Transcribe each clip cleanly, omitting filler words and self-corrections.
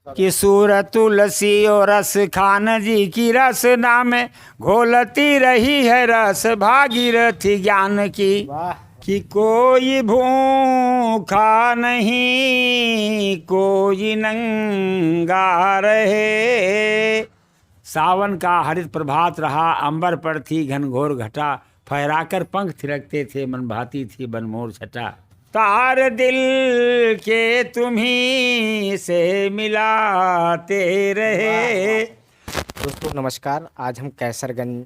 कि सूरत तुलसी और रस खान जी की रसना में घोलती रही है रस भागीरथी ज्ञान की। कि कोई भूखा नहीं कोई नंगा रहे। सावन का हरित प्रभात रहा, अंबर पर थी घनघोर घटा, फहराकर पंख थिरकते थे मन भाती थी बनमोर छटा। तार दिल के तुम्ही से मिलाते रहे। दोस्तों नमस्कार। आज हम कैसरगंज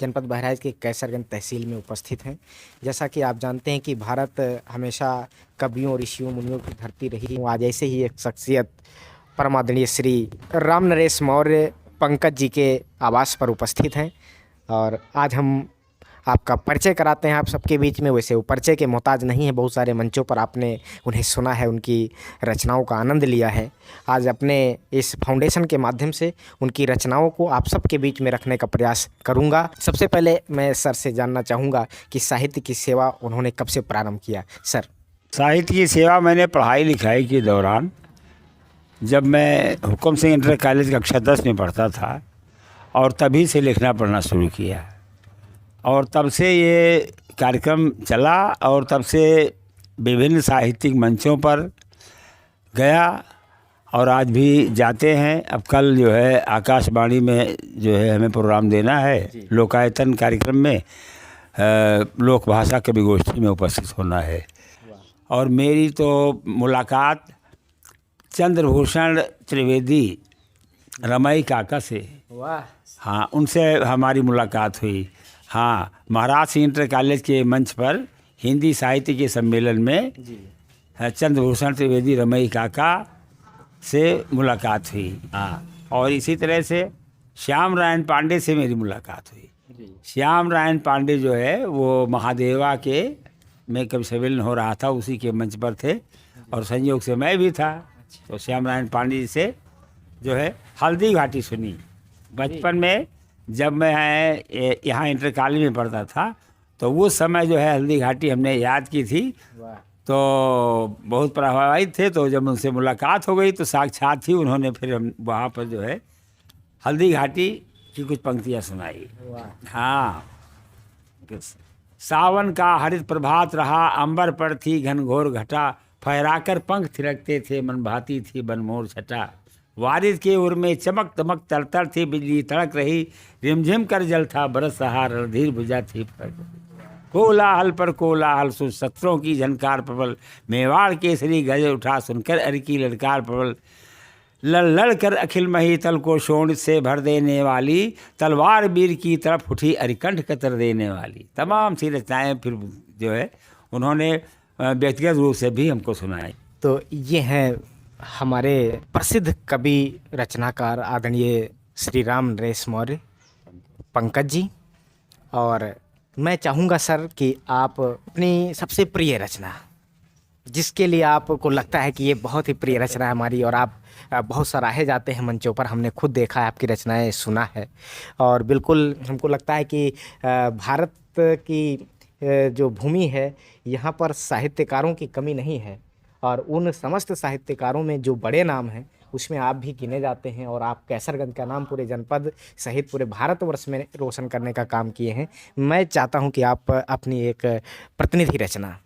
जनपद बहराइच के कैसरगंज तहसील में उपस्थित हैं। जैसा कि आप जानते हैं कि भारत हमेशा कवियों ऋषियों मुनियों की धरती रही। आज ऐसे ही एक शख्सियत परम आदरणीय श्री राम नरेश मौर्य पंकज जी के आवास पर उपस्थित हैं और आज हम आपका परिचय कराते हैं आप सबके बीच में। वैसे वो परिचय के मोहताज नहीं है, बहुत सारे मंचों पर आपने उन्हें सुना है, उनकी रचनाओं का आनंद लिया है। आज अपने इस फाउंडेशन के माध्यम से उनकी रचनाओं को आप सबके बीच में रखने का प्रयास करूंगा। सबसे पहले मैं सर से जानना चाहूँगा कि साहित्य की सेवा उन्होंने कब से प्रारंभ किया। सर, साहित्य की सेवा मैंने पढ़ाई लिखाई के दौरान, जब मैं हुक्म सिंह इंटर कॉलेज कक्षा 10 में पढ़ता था और तभी से लिखना पढ़ना शुरू किया और तब से ये कार्यक्रम चला और तब से विभिन्न साहित्यिक मंचों पर गया और आज भी जाते हैं। अब कल जो है आकाशवाणी में जो है हमें प्रोग्राम देना है, लोकायतन कार्यक्रम में लोक भाषा कवि गोष्ठी में उपस्थित होना है। और मेरी तो मुलाकात चंद्रभूषण त्रिवेदी रमई काका से, हाँ, उनसे हमारी मुलाकात हुई। हाँ, महाराज सिंह इंटर कॉलेज के मंच पर हिंदी साहित्य के सम्मेलन में चंद्रभूषण त्रिवेदी रमई काका से मुलाकात हुई। हाँ, और इसी तरह से श्याम नारायण पांडे से मेरी मुलाकात हुई। श्याम नारायण पांडे जो है वो महादेवा के में कभी सम्मेलन हो रहा था, उसी के मंच पर थे और संयोग से मैं भी था। तो श्याम नारायण पांडे जी से जो है हल्दी घाटी सुनी। बचपन में जब मैं यहाँ इंटर कॉलेज में पढ़ता था तो उस समय जो है हल्दी घाटी हमने याद की थी, तो बहुत प्रभावित थे। तो जब उनसे मुलाकात हो गई तो साक्षात ही उन्होंने फिर हम वहाँ पर जो है हल्दी घाटी की कुछ पंक्तियाँ सुनाई। हाँ, सावन का हरित प्रभात रहा, अंबर पर थी घनघोर घटा, फहराकर पंख थिरकते थे मन भाती थी बनमोर छटा। वारिस के उर में चमक दमक तरतर थी, बिजली तड़क रही, रिमझिम कर जल था बरस सहा, रणधीर भुजा थी कोलाहल पर कोलाहल सुन शस्त्रों की झनकार प्रबल, मेवाड़ केसरी गज उठा सुनकर अर की ललकार प्रबल, लड़ लड़ कर अखिल महितल को शोण से भर देने वाली, तलवार वीर की तरफ उठी अरिकंठ कतर देने वाली। तमाम सी रचनाएँ फिर जो है उन्होंने व्यक्तिगत रूप से भी हमको सुनाई। तो ये हैं हमारे प्रसिद्ध कवि रचनाकार आदरणीय श्री राम नरेश मौर्य पंकज जी। और मैं चाहूँगा सर कि आप अपनी सबसे प्रिय रचना, जिसके लिए आपको लगता है कि ये बहुत ही प्रिय रचना है हमारी और आप बहुत सराहे जाते हैं मंचों पर, हमने खुद देखा है, आपकी रचनाएं सुना है और बिल्कुल हमको लगता है कि भारत की जो भूमि है यहाँ पर साहित्यकारों की कमी नहीं है और उन समस्त साहित्यकारों में जो बड़े नाम हैं उसमें आप भी गिने जाते हैं और आप कैसरगंज का नाम पूरे जनपद सहित पूरे भारतवर्ष में रोशन करने का काम किए हैं। मैं चाहता हूं कि आप अपनी एक प्रतिनिधि रचना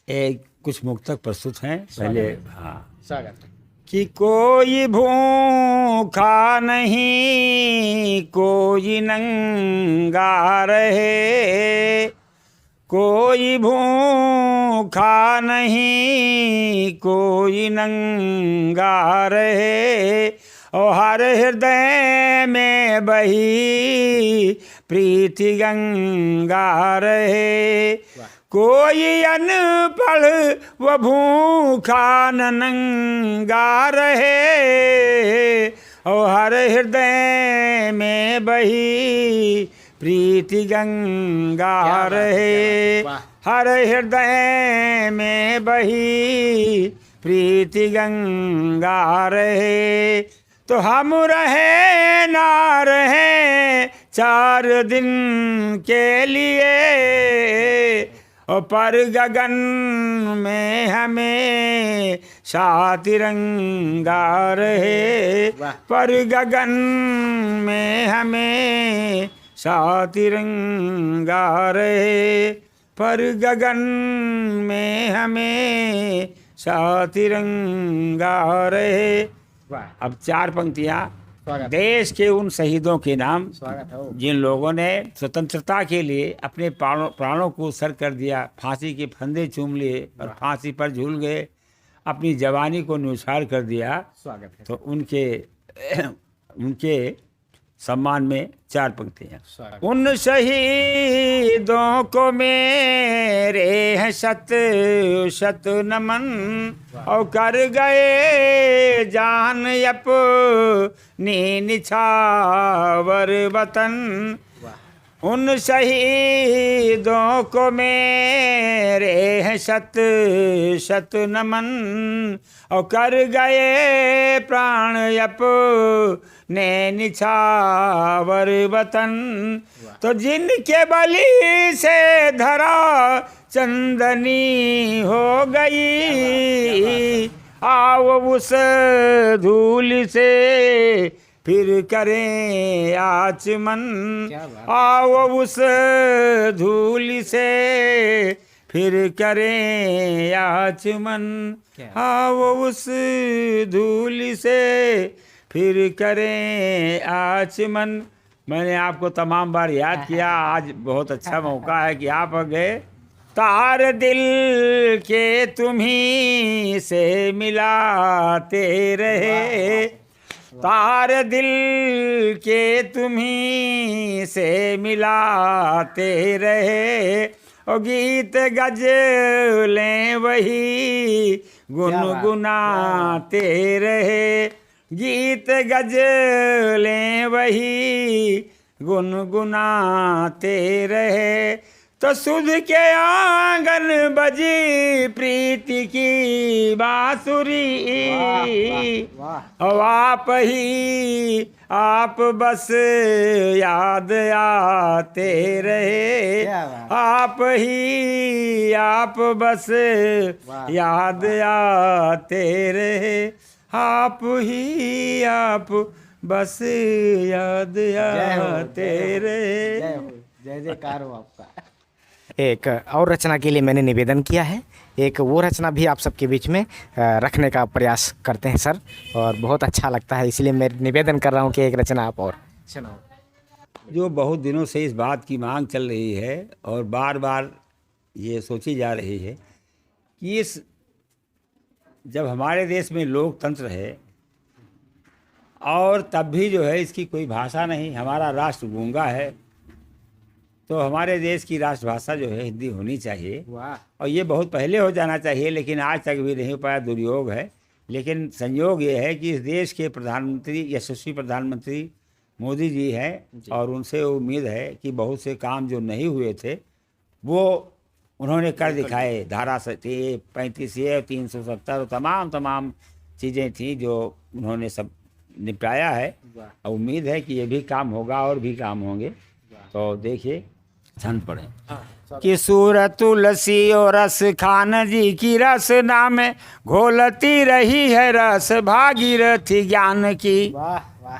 एक कुछ मुक्तक प्रस्तुत हैं पहले। हाँ, स्वागत। कि कोई भूखा नहीं कोई नंगा रहे, कोई भूखा नहीं कोई नंगा रहे, और हर हृदय में बही प्रीति गंगा रहे। कोई अनपढ़ व भूखा न नंगा रहे, और हर हृदय में बही प्रीति गंगा रहे, हर हृदय में बही प्रीति गंगा रहे। तो हम रहे ना रहे 4 दिन के लिए, और पर गगन में हमें सा तिरंगा रहे, वाह। पर गगन में हमें सा तिरंगा रहे, पर गगन में हमें सा तिरंगा रहे। वाह। अब 4 पंक्तियाँ स्वागत। देश के उन शहीदों के नाम स्वागत हो। जिन लोगों ने स्वतंत्रता के लिए अपने प्राणों को उत्सर्ग कर दिया, फांसी के फंदे चूम लिए और फांसी पर झूल गए, अपनी जवानी को न्यौछावर कर दिया। स्वागत है। तो उनके सम्मान में 4 पंक्तियाँ। स्वागत। उन शहीदों को मेरे हैं शत शत नमन, और कर गए जान अपनी निछावर वतन। वाह। उन शहीदों को मेरे हैं शत शत नमन, और कर गए प्राण अपने निछावर वतन। तो जिनके बलि से धरा चंदनी हो गई, आओ उस धूल से फिर करें आचमन। क्या बात। आओ उस धूल से फिर करें आचमन। क्या? आओ उस धूल से फिर करें आचमन। मैंने आपको तमाम बार याद किया, आज बहुत अच्छा मौका है कि आप आ गए। तार दिल के तुम्ही से मिलाते रहे, तार दिल के तुम्ही से मिलाते रहे, और गीत गजलें वही गुनगुनाते रहे, गीत गजलें वही गुनगुनाते रहे। तो सुध के आंगन बजी प्रीति की बांसुरी, और आप बस याद आते रहे, आप बस याद आते रहे, आप बस याद आते रहे। जय जयकार हो आपका। एक और रचना के लिए मैंने निवेदन किया है, एक वो रचना भी आप सबके बीच में रखने का प्रयास करते हैं सर, और बहुत अच्छा लगता है, इसलिए मैं निवेदन कर रहा हूँ कि एक रचना आप और सुनाओ। जो बहुत दिनों से इस बात की मांग चल रही है और बार बार ये सोची जा रही है कि जब हमारे देश में लोकतंत्र है और तब भी जो है इसकी कोई भाषा नहीं, हमारा राष्ट्र गूंगा है, तो हमारे देश की राष्ट्रभाषा जो है हिंदी होनी चाहिए। वाह। और ये बहुत पहले हो जाना चाहिए, लेकिन आज तक भी नहीं हो पाया, दुर्योग है। लेकिन संयोग ये है कि इस देश के प्रधानमंत्री, यशस्वी प्रधानमंत्री मोदी जी हैं, और उनसे उम्मीद है कि बहुत से काम जो नहीं हुए थे वो उन्होंने कर दिखाए। धारा 35A 370 तमाम चीज़ें थी जो उन्होंने सब निपटाया है, और उम्मीद है कि ये भी काम होगा और भी काम होंगे। तो देखिए छंद पढ़ें कि सूरत तुलसी और रस खान जी की रसना में घोलती रही है रस भागीरथी ज्ञान की। वाह वाह।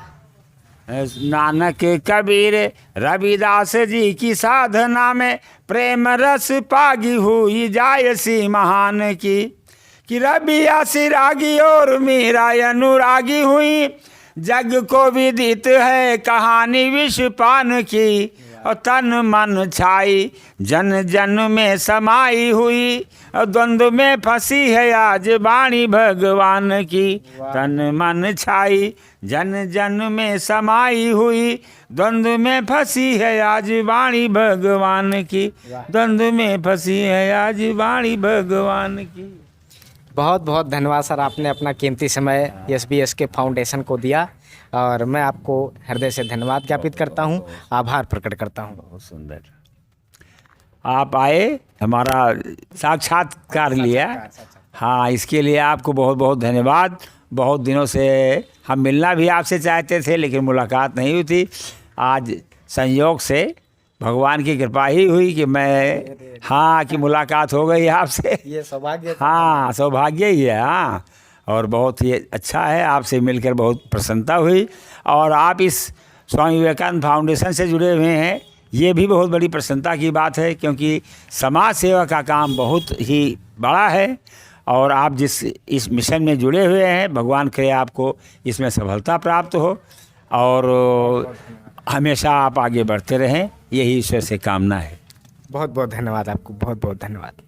नानक कबीर रविदास जी की साधना में प्रेम रस पागी हुई जायसी महान की। कि रबिया सिरागी और मीरा अनुरागी हुई, जग को विदित है कहानी विषपान की। और तन मन छाई जन जन में समाई हुई, और द्वंद्व में फंसी है आज वाणी भगवान की। तन मन छाई जन जन में समाई हुई, द्वंद्व में फंसी है आज वाणी भगवान की। द्वंद्व में फंसी है आज वाणी भगवान की। बहुत बहुत धन्यवाद सर, आपने अपना कीमती समय SBS के फाउंडेशन को दिया, और मैं आपको हृदय से धन्यवाद ज्ञापित करता हूं, आभार प्रकट करता हूं। बहुत सुंदर, आप आए, हमारा साक्षात्कार लिया। हाँ, इसके लिए आपको बहुत बहुत धन्यवाद। बहुत दिनों से हम मिलना भी आपसे चाहते थे, लेकिन मुलाकात नहीं हुई थी। आज संयोग से भगवान की कृपा ही हुई कि मैं, हाँ, कि मुलाकात हो गई आपसे। ये सौभाग्य हाँ, सौभाग्य ही है। हाँ, और बहुत ही अच्छा है, आपसे मिलकर बहुत प्रसन्नता हुई। और आप इस स्वामी विवेकानंद फाउंडेशन से जुड़े हुए हैं, ये भी बहुत बड़ी प्रसन्नता की बात है, क्योंकि समाज सेवा का काम बहुत ही बड़ा है। और आप जिस इस मिशन में जुड़े हुए हैं, भगवान करे आपको इसमें सफलता प्राप्त हो और हमेशा आप आगे बढ़ते रहें, यही ईश्वर से कामना है। बहुत बहुत धन्यवाद आपको, बहुत बहुत धन्यवाद।